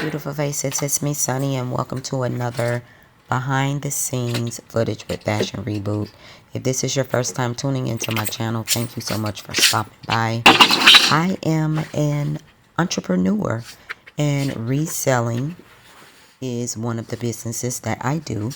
beautiful faces, it's me Sunny, and welcome to another behind the scenes footage with Fashion Reboot. If this is your first time tuning into my channel, thank you so much for stopping by. I am an entrepreneur, and reselling is one of the businesses that I do.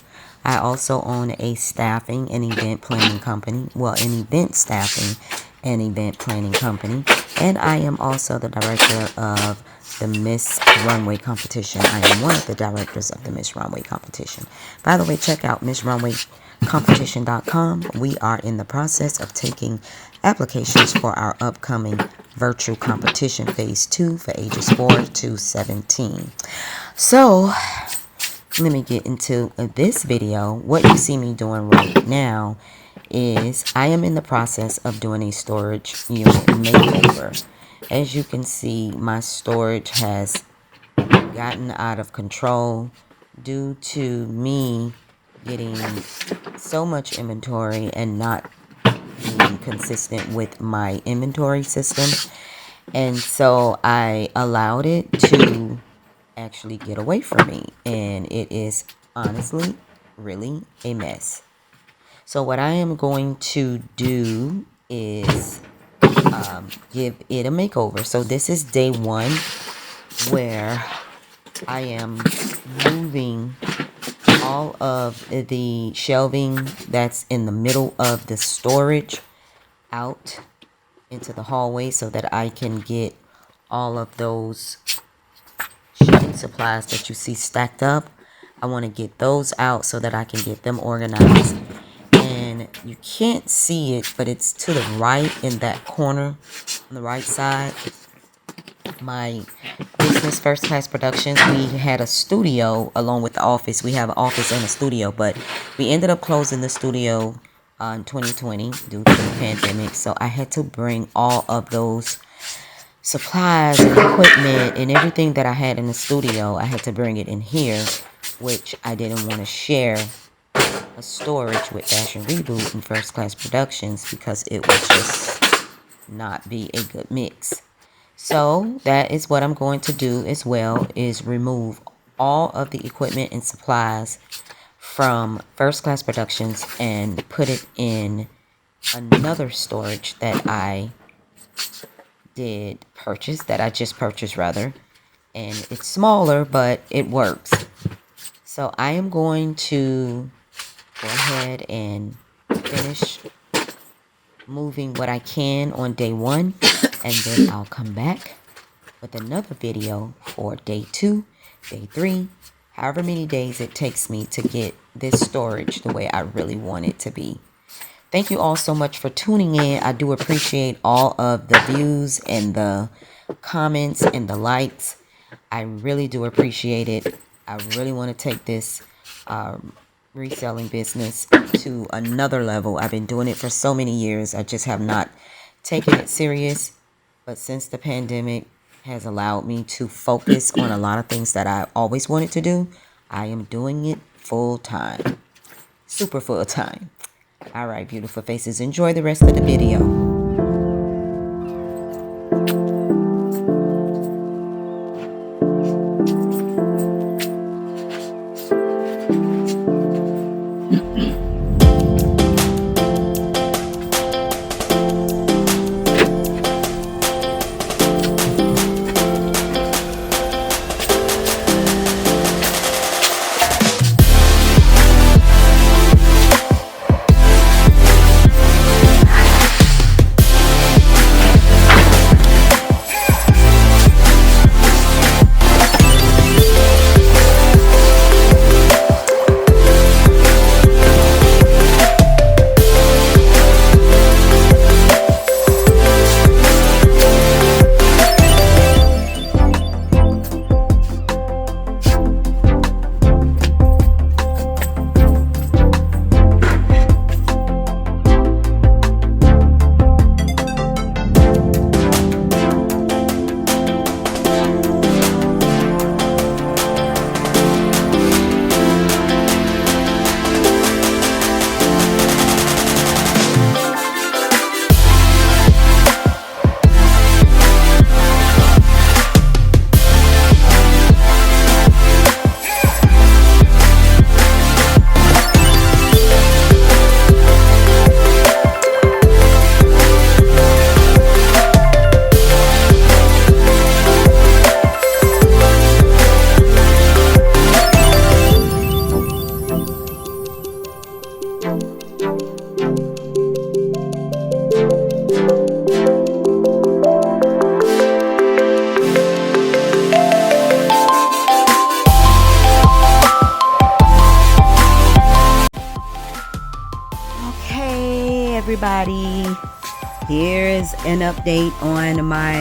I also own a staffing and event planning company, an event staffing and event planning company, and I am also the director of the Miss Runway competition. I am one of the directors of the Miss Runway competition. By the way, check out MissRunwayCompetition.com. We are in the process of taking applications for our upcoming virtual competition phase 2 for ages 4 to 17. So let me get into this video. What you see me doing right now is I am in the process of doing a storage unit makeover. As you can see, my storage has gotten out of control due to me getting so much inventory and not being consistent with my inventory system. And so I allowed it to actually get away from me, and it is honestly really a mess. So what I am going to do is give it a makeover. So this is day 1, where I am moving all of the shelving that's in the middle of the storage out into the hallway so that I can get all of those shipping supplies that you see stacked up. I want to get those out so that I can get them organized. And you can't see it, but it's to the right in that corner on the right side. My business, First Class Productions, we had a studio along with the office. We have an office and a studio, but we ended up closing the studio in 2020 due to the pandemic. So I had to bring all of those supplies and equipment and everything that I had in the studio. I had to bring it in here, which I didn't want to share a storage with Fashion Reboot and First Class Productions because it would just not be a good mix. So that is what I'm going to do as well, is remove all of the equipment and supplies from First Class Productions and put it in another storage that I just purchased rather, and it's smaller, but it works. So I am going to go ahead and finish moving what I can on day 1, and then I'll come back with another video for day 2, day 3, however many days it takes me to get this storage the way I really want it to be. Thank you all so much for tuning in. I do appreciate all of the views and the comments and the likes. I really do appreciate it. I really want to take this reselling business to another level. I've been doing it for so many years. I just have not taken it serious. But since the pandemic has allowed me to focus on a lot of things that I always wanted to do, I am doing it full time. Super full time. All right, beautiful faces. Enjoy the rest of the video. everybody. Here is an update on my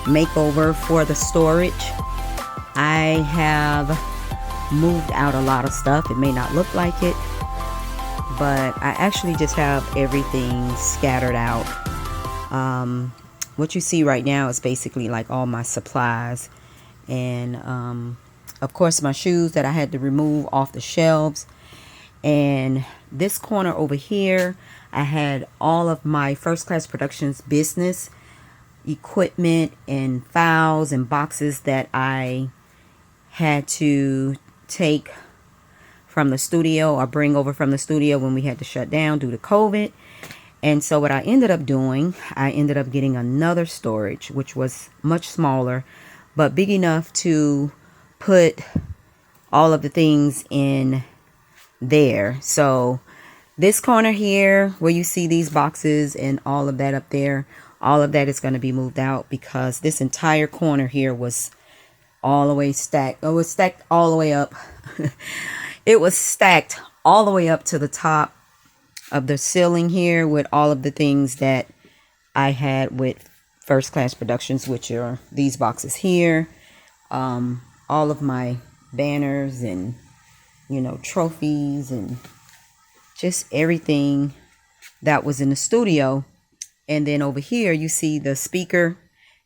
makeover for the storage. I have moved out a lot of stuff. It may not look like it, but I actually just have everything scattered out. What you see right now is basically like all my supplies, and of course my shoes that I had to remove off the shelves. And this corner over here, I had all of my First Class Productions business equipment and files and boxes that I had to take from the studio or bring over from the studio when we had to shut down due to COVID. And so what I ended up doing, I ended up getting another storage, which was much smaller, but big enough to put all of the things in there. So this corner here where you see these boxes and all of that up there, all of that is going to be moved out because this entire corner here was all the way stacked. It was stacked all the way up. It was stacked all the way up to the top of the ceiling here with all of the things that I had with First Class Productions, which are these boxes here, all of my banners and, you know, trophies and just everything that was in the studio. And then over here you see the speaker,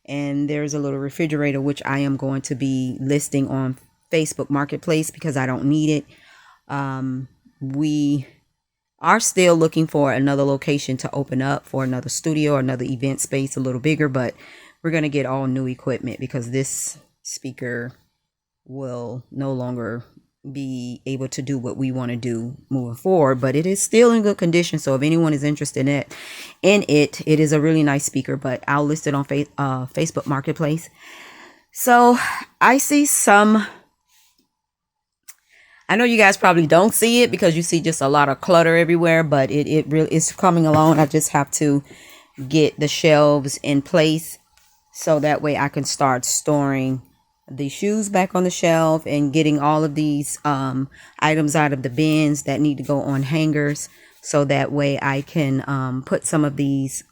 and there's a little refrigerator which I am going to be listing on Facebook Marketplace because I don't need it. We are still looking for another location to open up for another studio or another event space a little bigger, but we're going to get all new equipment because this speaker will no longer be able to do what we want to do moving forward, but it is still in good condition. So if anyone is interested in it, it is a really nice speaker, but I'll list it on Facebook Marketplace. So I see some, I know you guys probably don't see it because you see just a lot of clutter everywhere, but it really is coming along. I just have to get the shelves in place so that way I can start storing the shoes back on the shelf and getting all of these items out of the bins that need to go on hangers, so that way I can put some of these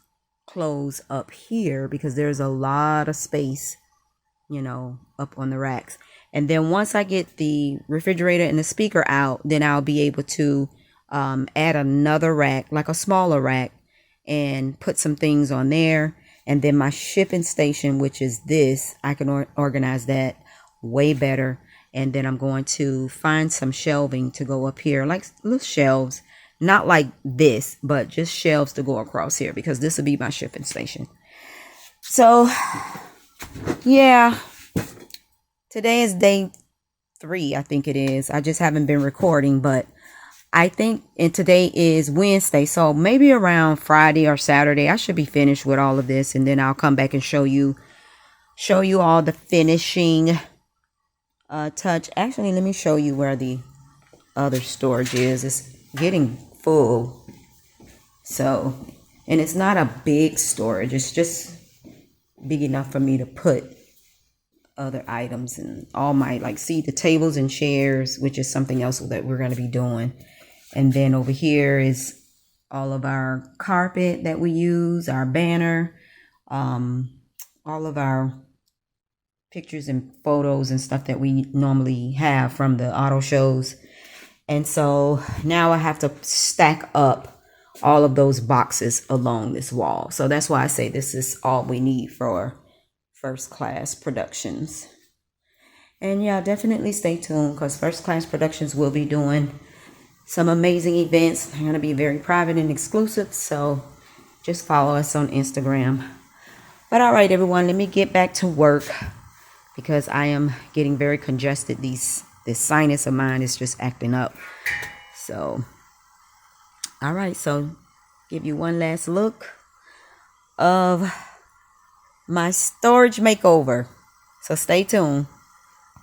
clothes up here because there's a lot of space, you know, up on the racks. And then once I get the refrigerator and the speaker out, then I'll be able to add another rack, like a smaller rack, and put some things on there. And then my shipping station, which is this, I can organize that way better. And then I'm going to find some shelving to go up here, like little shelves, not like this, but just shelves to go across here because this will be my shipping station. So yeah, today is day 3, I think it is. I just haven't been recording, but I think, and today is Wednesday, so maybe around Friday or Saturday I should be finished with all of this, and then I'll come back and show you all the finishing touch. Actually, let me show you where the other storage is. It's getting full. So, and it's not a big storage, it's just big enough for me to put other items and all my, like, see the tables and chairs, which is something else that we're going to be doing. And then over here is all of our carpet that we use, our banner, all of our pictures and photos and stuff that we normally have from the auto shows. And so now I have to stack up all of those boxes along this wall. So that's why I say this is all we need for First Class Productions. And yeah, definitely stay tuned because First Class Productions will be doing some amazing events. They're going to be very private and exclusive, so just follow us on Instagram. But all right, everyone, let me get back to work because I am getting very congested. This sinus of mine is just acting up. So all right, so give you one last look of my storage makeover. So stay tuned.